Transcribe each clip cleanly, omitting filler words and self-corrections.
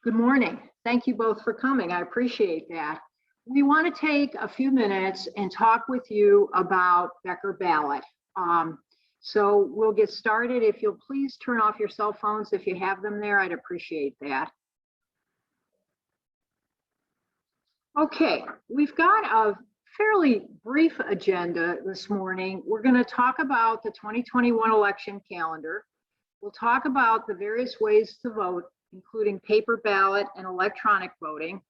Good morning. Thank you both for coming. I appreciate that. We want to take a few minutes and talk with you about BeckerBallot. So we'll get started. If you'll please turn off your cell phones if you have them there, I'd appreciate that. Okay, we've got a fairly brief agenda this morning. We're going to talk about the 2021 election calendar. We'll talk about the various ways to vote, including paper ballot and electronic voting.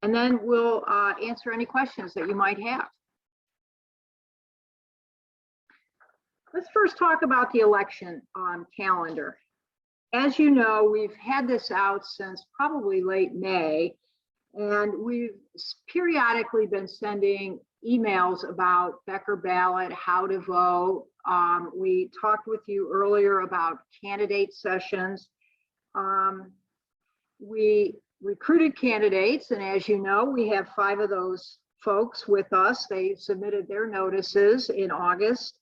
And then we'll answer any questions that you might have. Let's first talk about the election calendar. As you know, we've had this out since probably late May, and we've periodically been sending emails about BeckerBallot, how to vote. We talked with you earlier about candidate sessions. We recruited candidates, and as you know, we have 5 of those folks with us. They submitted their notices in August.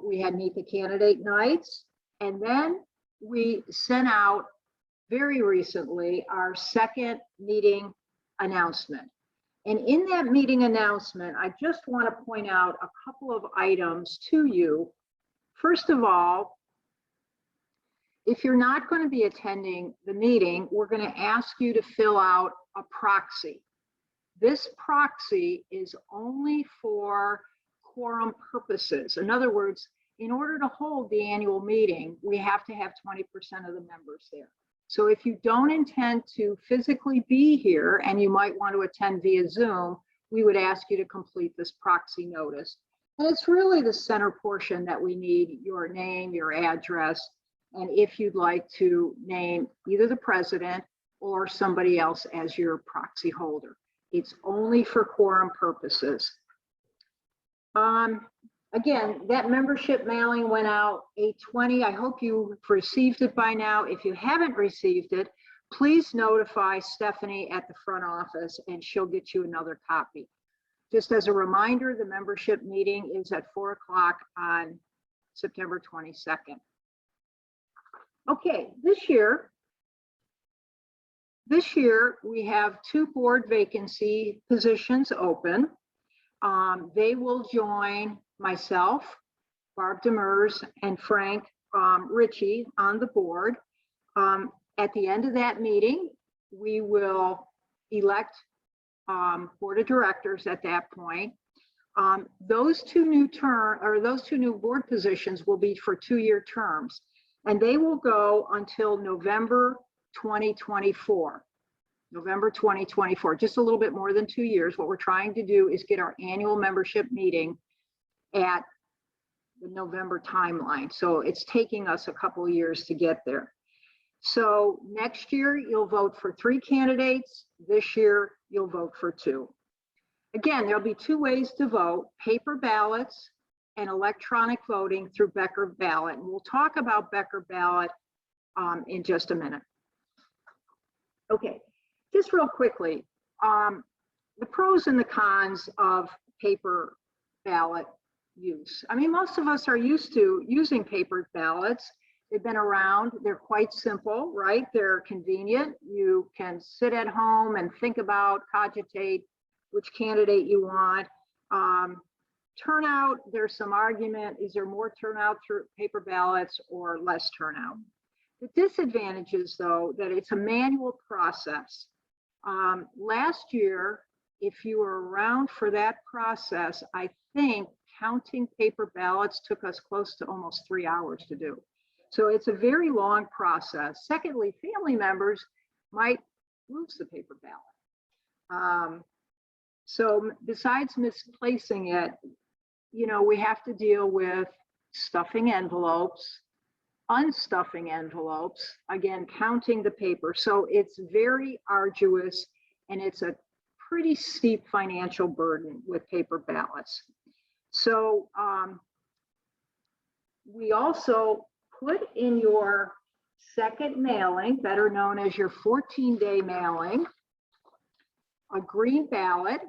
We had Meet the Candidate nights, and then we sent out very recently our second meeting announcement. And in that meeting announcement, I just want to point out a couple of items to you. First of all, if you're not going to be attending the meeting, we're going to ask you to fill out a proxy. This proxy is only for quorum purposes. In other words, in order to hold the annual meeting, we have to have 20% of the members there. So if you don't intend to physically be here and you might want to attend via Zoom, we would ask you to complete this proxy notice. And it's really the center portion that we need: your name, your address, and if you'd like to name either the president or somebody else as your proxy holder. It's only for quorum purposes. Again, that membership mailing went out 8/20. I hope you've received it by now. If you haven't received it, please notify Stephanie at the front office and she'll get you another copy. Just as a reminder, the membership meeting is at 4 o'clock on September 22nd. Okay, this year we have 2 board vacancy positions open. They will join myself, Barb Demers, and Frank Ritchie on the board. At the end of that meeting, we will elect board of directors at that point. Those two new board positions will be for 2-year terms, and they will go until November 2024. November 2024, just a little bit more than 2 years. What we're trying to do is get our annual membership meeting at the November timeline. So it's taking us a couple of years to get there. So next year you'll vote for 3 candidates. This year you'll vote for 2. Again, there'll be 2 ways to vote: paper ballots and electronic voting through BeckerBallot. And we'll talk about BeckerBallot in just a minute. Okay. Just real quickly, the pros and the cons of paper ballot use. I mean, most of us are used to using paper ballots. They've been around. They're quite simple, right? They're convenient. You can sit at home and think about, cogitate which candidate you want. Turnout, there's some argument. Is there more turnout through paper ballots or less turnout? The disadvantages, though, that it's a manual process. Last year, if you were around for that process, I think counting paper ballots took us close to almost 3 hours to do. So it's a very long process. Secondly, family members might lose the paper ballot. So besides misplacing it, you know, we have to deal with stuffing envelopes, unstuffing envelopes, again, counting the paper. So it's very arduous, and it's a pretty steep financial burden with paper ballots. So we also put in your second mailing, better known as your 14-day mailing, a green ballot.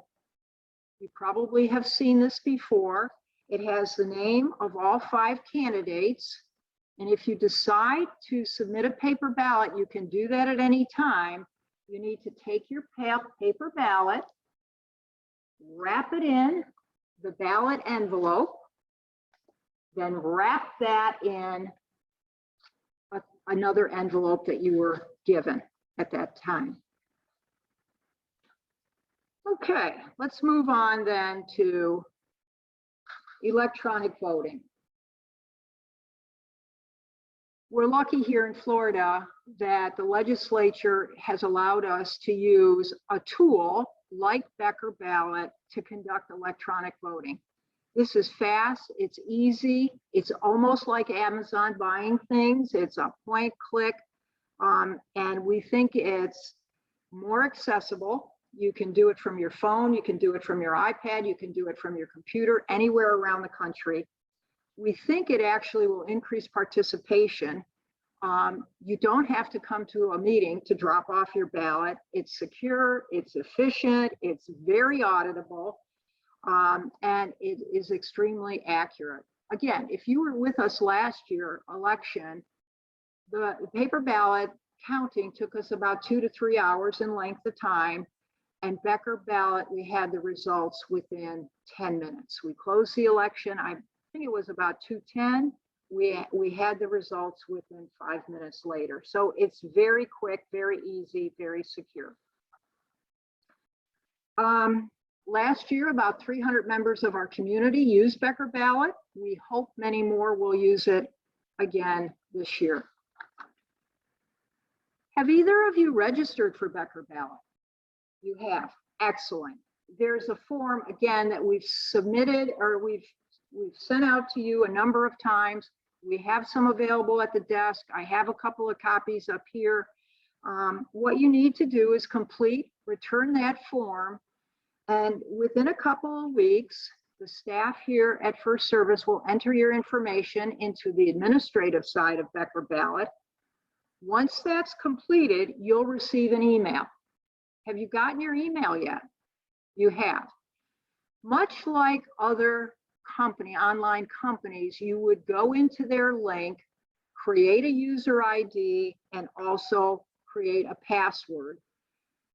You probably have seen this before. It has the name of all 5 candidates. And if you decide to submit a paper ballot, you can do that at any time. You need to take your paper ballot, wrap it in the ballot envelope, then wrap that in another envelope that you were given at that time. Okay, let's move on then to electronic voting. We're lucky here in Florida that the legislature has allowed us to use a tool like BeckerBallot to conduct electronic voting. This is fast, it's easy, it's almost like Amazon buying things. It's a point click, and we think it's more accessible. You can do it from your phone, you can do it from your iPad, you can do it from your computer, anywhere around the country. We think it actually will increase participation. You don't have to come to a meeting to drop off your ballot. It's secure, it's efficient, it's very auditable, and it is extremely accurate. Again, if you were with us last year election, the paper ballot counting took us about 2 to 3 hours in length of time. And BeckerBallot, we had the results within 10 minutes. We closed the election, I think it was about 2:10. We had the results within 5 minutes later. So it's very quick, very easy, very secure. Last year, about 300 members of our community used BeckerBallot. We hope many more will use it again this year. Have either of you registered for BeckerBallot? You have. Excellent. There's a form, again, that we've submitted or we've sent out to you a number of times. We have some available at the desk. I have a couple of copies up here. What you need to do is return that form, and within a couple of weeks, the staff here at First Service will enter your information into the administrative side of BeckerBallot. Once that's completed, you'll receive an email. Have you gotten your email yet? You have. Much like other online companies, you would go into their link, create a user ID, and also create a password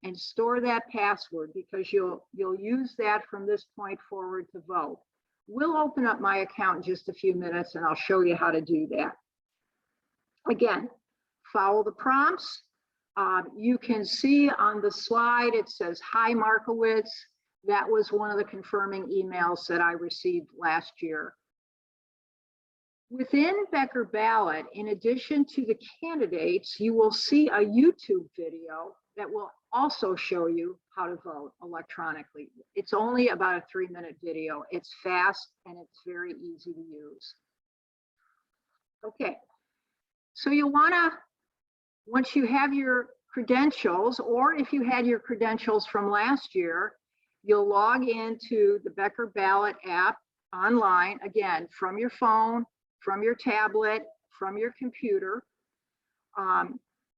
and store that password, because you'll use that from this point forward to vote. We'll open up my account in just a few minutes and I'll show you how to do that. Again, follow the prompts. You can see on the slide, it says, "Hi, Markowitz." That was one of the confirming emails that I received last year. Within BeckerBallot, in addition to the candidates, you will see a YouTube video that will also show you how to vote electronically. It's only about a 3-minute video. It's fast and it's very easy to use. Okay, so you'll wanna, once you have your credentials, or if you had your credentials from last year, you'll log into the BeckerBallot app online, again, from your phone, from your tablet, from your computer.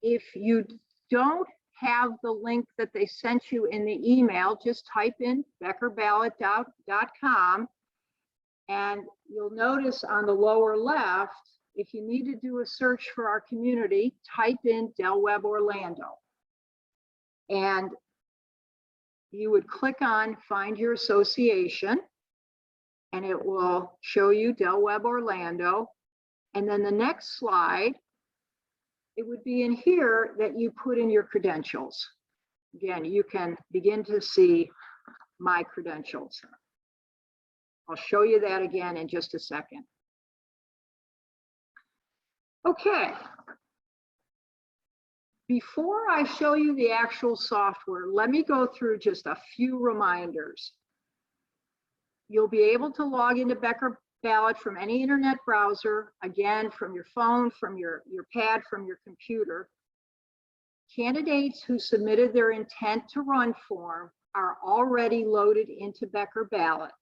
If you don't have the link that they sent you in the email, just type in BeckerBallot.com, and you'll notice on the lower left, if you need to do a search for our community, type in Del Webb Orlando. And you would click on Find Your Association, and it will show you Del Webb Orlando. And then the next slide, it would be in here that you put in your credentials. Again, you can begin to see my credentials. I'll show you that again in just a second. Okay. Before I show you the actual software, let me go through just a few reminders. You'll be able to log into BeckerBallot from any internet browser, again, from your phone, from your pad, from your computer. Candidates who submitted their intent to run form are already loaded into BeckerBallot.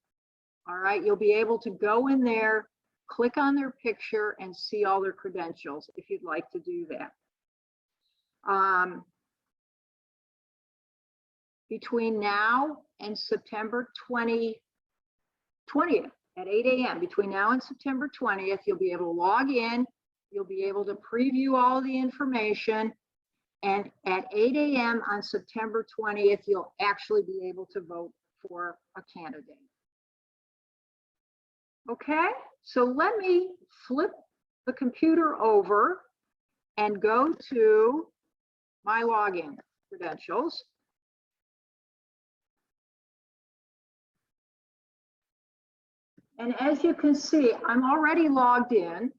All right, you'll be able to go in there, click on their picture, and see all their credentials if you'd like to do that. Between now and September 20th at 8 a.m., between now and September 20th, you'll be able to log in. You'll be able to preview all the information. And at 8 a.m. on September 20th, you'll actually be able to vote for a candidate. Okay, so let me flip the computer over and go to my login credentials. And as you can see, I'm already logged in.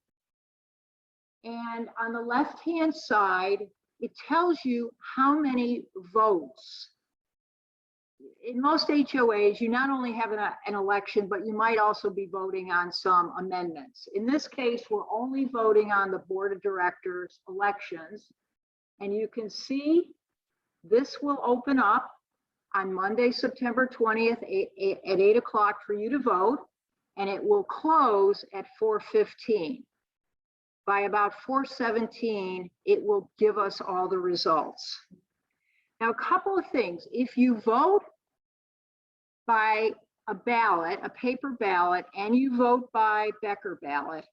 And on the left-hand side, it tells you how many votes. In most HOAs, you not only have an election, but you might also be voting on some amendments. In this case, we're only voting on the board of directors elections. And you can see this will open up on Monday, September 20th at 8 o'clock for you to vote, and it will close at 4:15. By about 4:17, it will give us all the results. Now, a couple of things. If you vote by a ballot, a paper ballot, and you vote by BeckerBallot,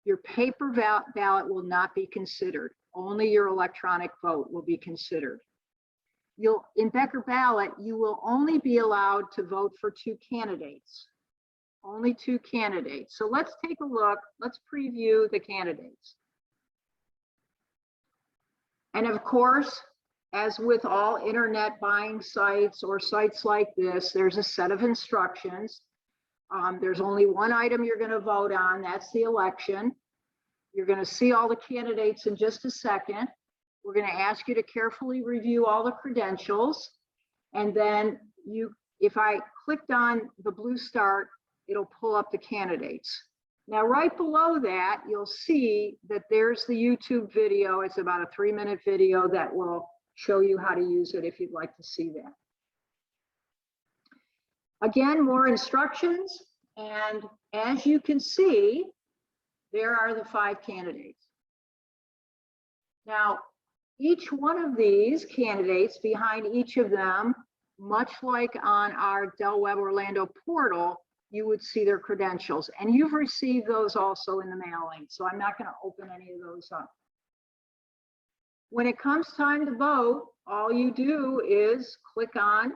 your paper ballot will not be considered. Only your electronic vote will be considered. In BeckerBallot, you will only be allowed to vote for 2 candidates. Only 2 candidates. So let's take a look. Let's preview the candidates. And of course, as with all internet buying sites or sites like this, there's a set of instructions. There's only one item you're going to vote on. That's the election. You're going to see all the candidates in just a second. We're going to ask you to carefully review all the credentials. And then if I clicked on the blue start, it'll pull up the candidates. Now, right below that, you'll see that there's the YouTube video. It's about a 3-minute video that will show you how to use it if you'd like to see that. Again, more instructions. And as you can see, there are the 5 candidates. Now, each one of these candidates, behind each of them, much like on our Del Webb Orlando portal, you would see their credentials. And you've received those also in the mailing, so I'm not going to open any of those up. When it comes time to vote, all you do is click on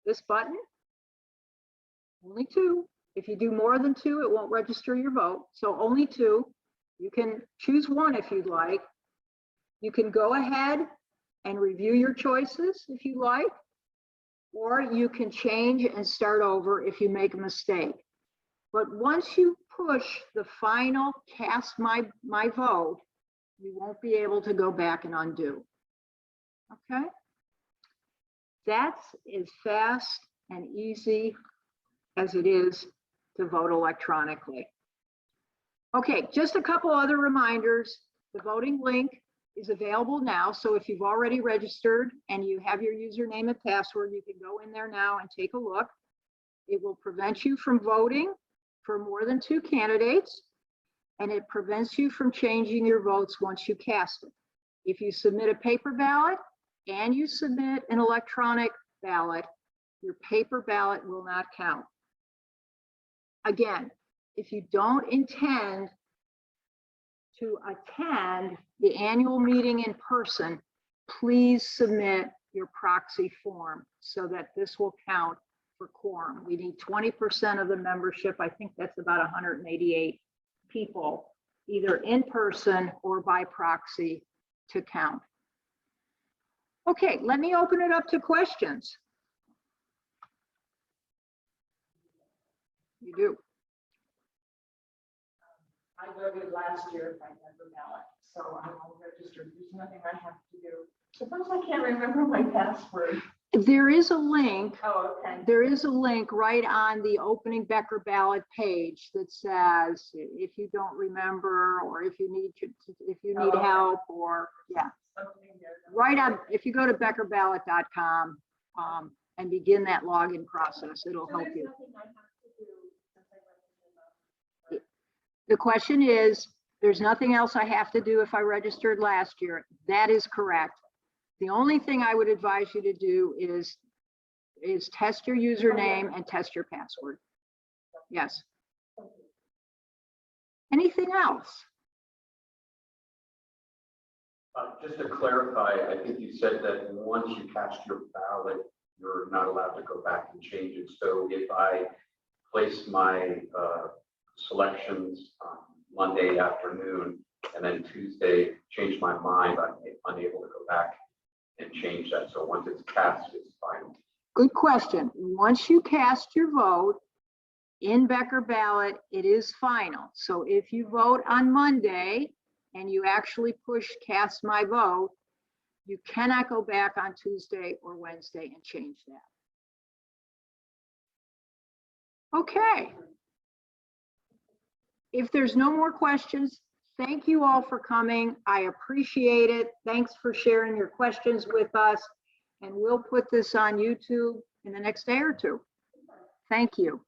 this button. Only 2. If you do more than 2, it won't register your vote. So only 2. You can choose 1 if you'd like. You can go ahead and review your choices if you like, or you can change and start over if you make a mistake. But once you push the final cast my vote, you won't be able to go back and undo. Okay? That's as fast and easy as it is to vote electronically. Okay, just a couple other reminders. The voting link is available now. So if you've already registered and you have your username and password, you can go in there now and take a look. It will prevent you from voting for more than 2 candidates, and it prevents you from changing your votes once you cast it. If you submit a paper ballot and you submit an electronic ballot, your paper ballot will not count. Again, if you don't intend to attend the annual meeting in person, please submit your proxy form so that this will count for quorum. We need 20% of the membership. I think that's about 188 people, either in person or by proxy, to count. Okay, let me open it up to questions. You do. I voted last year by BeckerBallot, so I'm all registered. There's nothing I have to do. Suppose I can't remember my password. There is a link. Oh, okay. There is a link right on the opening BeckerBallot page that says if you don't remember, or if you need help, or yeah. Right on. If you go to BeckerBallot.com and begin that login process, it'll help you. The question is, there's nothing else I have to do if I registered last year. That is correct. The only thing I would advise you to do is test your username and test your password. Yes. Anything else? Just to clarify, I think you said that once you cast your ballot, you're not allowed to go back and change it. So if I place my selections on Monday afternoon and then Tuesday change my mind, I'm unable to go back and change that. So once it's cast, it's final. Good question. Once you cast your vote in BeckerBallot, it is final. So if you vote on Monday and you actually push cast my vote, you cannot go back on Tuesday or Wednesday and change that. Okay. If there's no more questions, thank you all for coming. I appreciate it. Thanks for sharing your questions with us. And we'll put this on YouTube in the next day or two. Thank you.